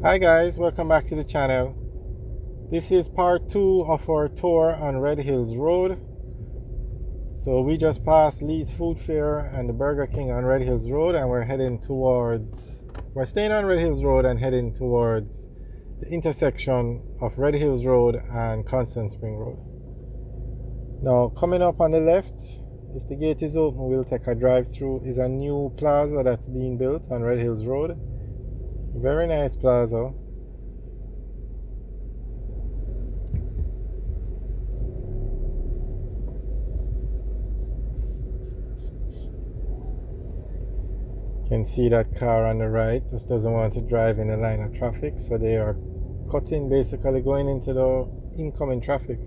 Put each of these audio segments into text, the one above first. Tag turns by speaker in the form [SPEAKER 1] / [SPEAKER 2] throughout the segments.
[SPEAKER 1] Hi guys, welcome back to the channel. This is part 2 of our tour on Red Hills Road. So we just passed Lee's Food Fair and the Burger King on Red Hills Road, and we're staying on Red Hills Road and heading towards the intersection of Red Hills Road and Constant Spring Road. Now coming up on the left, if the gate is open, we'll take a drive through, is a new plaza that's being built on Red Hills Road. Very nice plaza. You can see that car on the right just doesn't want to drive in the line of traffic, so they are cutting, basically going into the incoming traffic.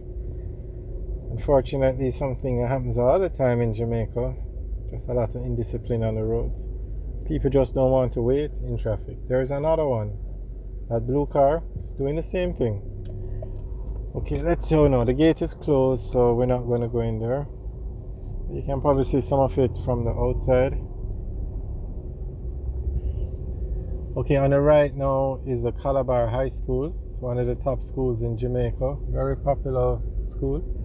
[SPEAKER 1] Unfortunately, something that happens all the time in Jamaica. Just a lot of indiscipline on the roads. People just don't want to wait in traffic. There's another one. That blue car is doing the same thing. Okay, let's see. Oh no, the gate is closed, so we're not going to go in there. You can probably see some of it from the outside. Okay, on the right now is the Calabar High School. It's one of the top schools in Jamaica. Very popular school.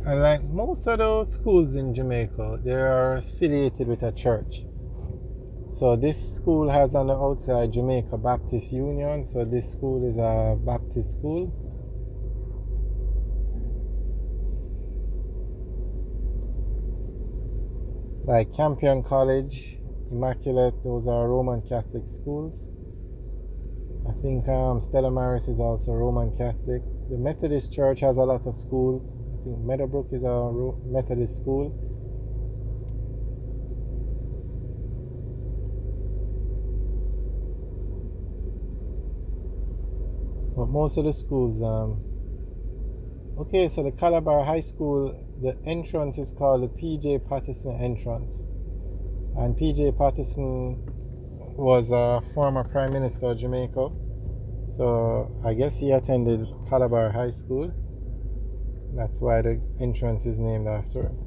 [SPEAKER 1] And like most of those schools in Jamaica, they are affiliated with a church. So this school has on the outside Jamaica Baptist Union. So this school is a Baptist school. Like Campion College, Immaculate, those are Roman Catholic schools. I think Stella Maris is also Roman Catholic. The Methodist Church has a lot of schools. I think Meadowbrook is a Methodist school. But most of the schools, okay, so the Calabar High School, the entrance is called the P.J. Patterson entrance. And P.J. Patterson was a former Prime Minister of Jamaica. So I guess he attended Calabar High School. That's why the entrance is named after him.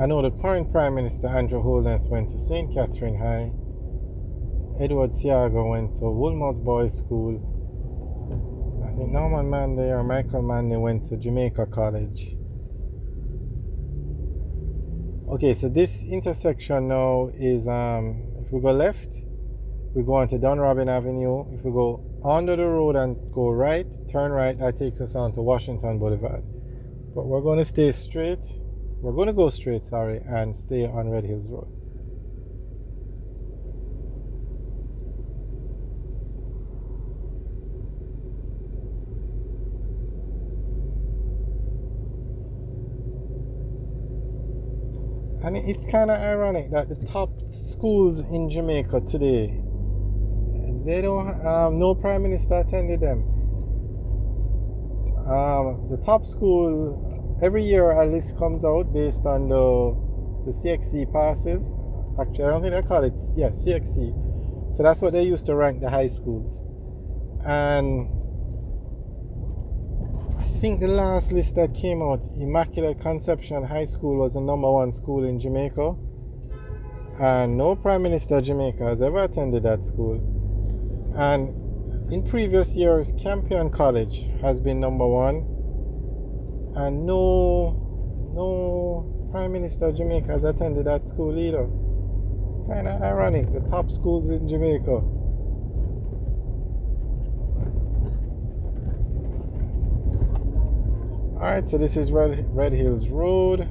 [SPEAKER 1] I know the current Prime Minister, Andrew Holness, went to St. Catherine High. Edward Siago went to Woolmore's Boys School. I think Norman Manley or Michael Manley went to Jamaica College. Okay, so this intersection now is, if we go left, we go onto Dunrobin Avenue. If we go under the road and go right, turn right, that takes us on to Washington Boulevard. But we're going to stay straight. We're going to go straight, sorry, and stay on Red Hills Road. And it's kind of ironic that the top schools in Jamaica today, they don't, no Prime Minister attended them. The top school, every year a list comes out based on the CXC passes. Actually, I don't think they call it, yeah, CXC. So that's what they used to rank the high schools. And I think the last list that came out, Immaculate Conception High School was the #1 school in Jamaica. And no Prime Minister of Jamaica has ever attended that school. And in previous years, Campion College has been #1. And no Prime Minister of Jamaica has attended that school either. Kind of ironic, the top schools in Jamaica. Alright, so this is Red Hills Road.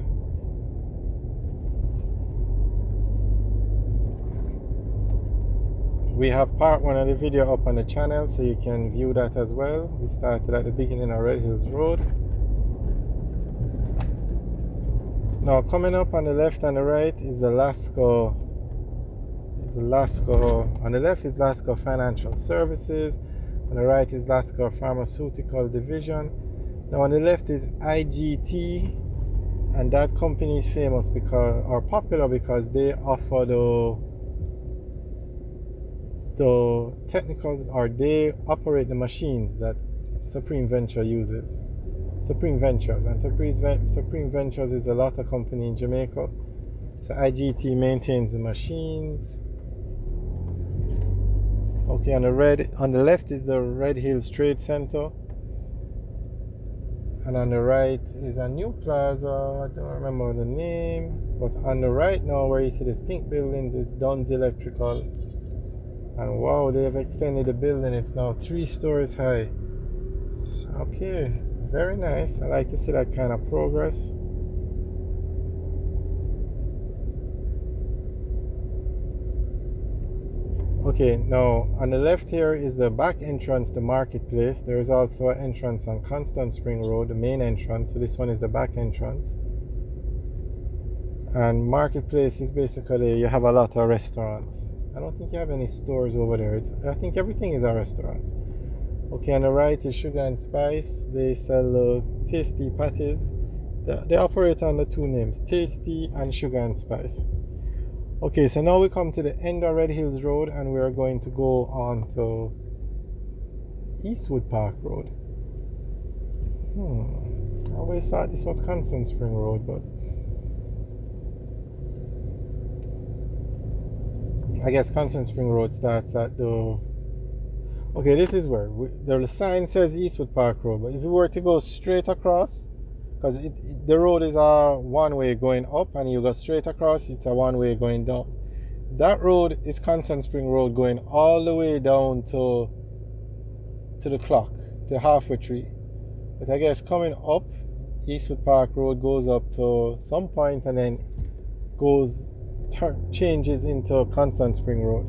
[SPEAKER 1] We have part 1 of the video up on the channel, so you can view that as well. We started at the beginning of Red Hills Road. Now coming up on the left and the right is the Lasco. On the left is Lasco Financial Services. On the right is Lasco Pharmaceutical Division. Now on the left is IGT, and that company is famous because, or popular because, they offer the technicals, or they operate the machines that Supreme Venture uses. Supreme Ventures, and Supreme Ventures is a lotter company in Jamaica. So IGT maintains the machines. Okay, on the left is the Red Hills Trade Center, and on the right is a new plaza. I don't remember the name, but on the right now, where you see this pink buildings, is Dunn's Electrical. And wow, they have extended the building. It's now 3 stories high. Okay, very nice. I like to see that kind of progress. Okay, now on the left here is the back entrance to Marketplace. There is also an entrance on Constant Spring Road, the main entrance. So this one is the back entrance. And Marketplace is basically, you have a lot of restaurants. I don't think you have any stores over there. I think everything is a restaurant. Okay, on the right is Sugar and Spice. They sell tasty patties. They operate under 2 names, Tasty and Sugar and Spice. Okay, so now we come to the end of Red Hills Road, and we are going to go on to Eastwood Park Road. I always thought this was Constant Spring Road, but I guess Constant Spring Road starts at the... Okay, this is where the sign says Eastwood Park Road, but if you were to go straight across, because the road is a one-way going up, and you go straight across, it's a one-way going down. That road is Constant Spring Road going all the way down to the clock, to Halfway Tree. But I guess coming up, Eastwood Park Road goes up to some point and then changes into Constant Spring Road.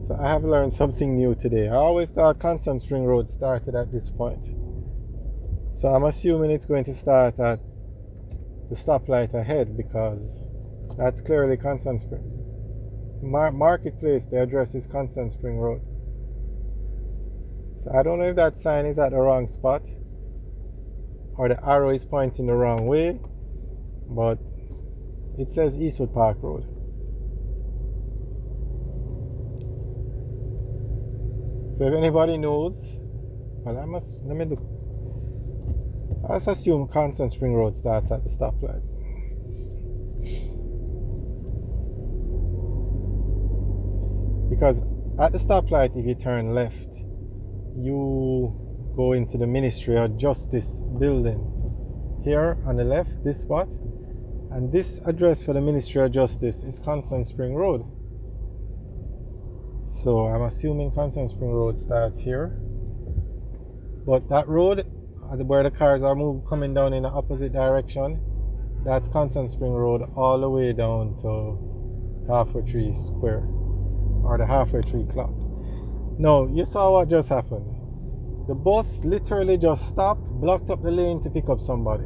[SPEAKER 1] So I have learned something new today. I always thought Constant Spring Road started at this point. So I'm assuming it's going to start at the stoplight ahead, because that's clearly Constant Spring. Marketplace, the address is Constant Spring Road. So I don't know if that sign is at the wrong spot or the arrow is pointing the wrong way, but it says Eastwood Park Road. So if anybody knows, well, let me look. Let's assume Constant Spring Road starts at the stoplight. Because at the stoplight, if you turn left, you go into the Ministry of Justice building. Here on the left, this spot. And this address for the Ministry of Justice is Constant Spring Road. So I'm assuming Constant Spring Road starts here. But that road, where the cars are coming down in the opposite direction, that's Constant Spring Road all the way down to Halfway Tree Square, or the Halfway Tree Clock. Now, you saw what just happened. The bus literally just stopped, blocked up the lane to pick up somebody.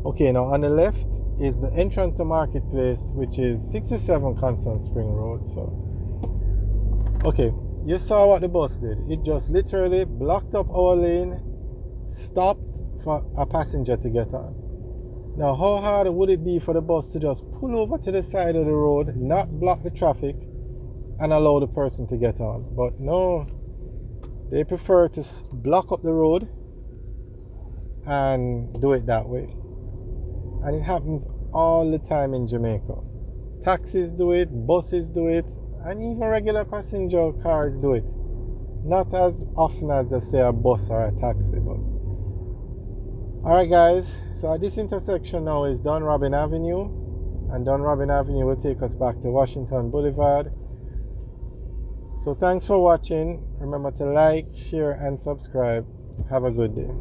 [SPEAKER 1] Okay, now on the left is the entrance to Marketplace, which is 67 Constant Spring Road. So, okay, you saw what the bus did. It just literally blocked up our lane, stopped for a passenger to get on. Now, how hard would it be for the bus to just pull over to the side of the road, not block the traffic, and allow the person to get on? But no, they prefer to block up the road and do it that way. And it happens all the time in Jamaica. Taxis do it, buses do it, and even regular passenger cars do it. Not as often as, let's say, a bus or a taxi, but... Alright guys, so at this intersection now is Don Robin Avenue, and Don Robin Avenue will take us back to Washington Boulevard. So thanks for watching. Remember to like, share and subscribe. Have a good day.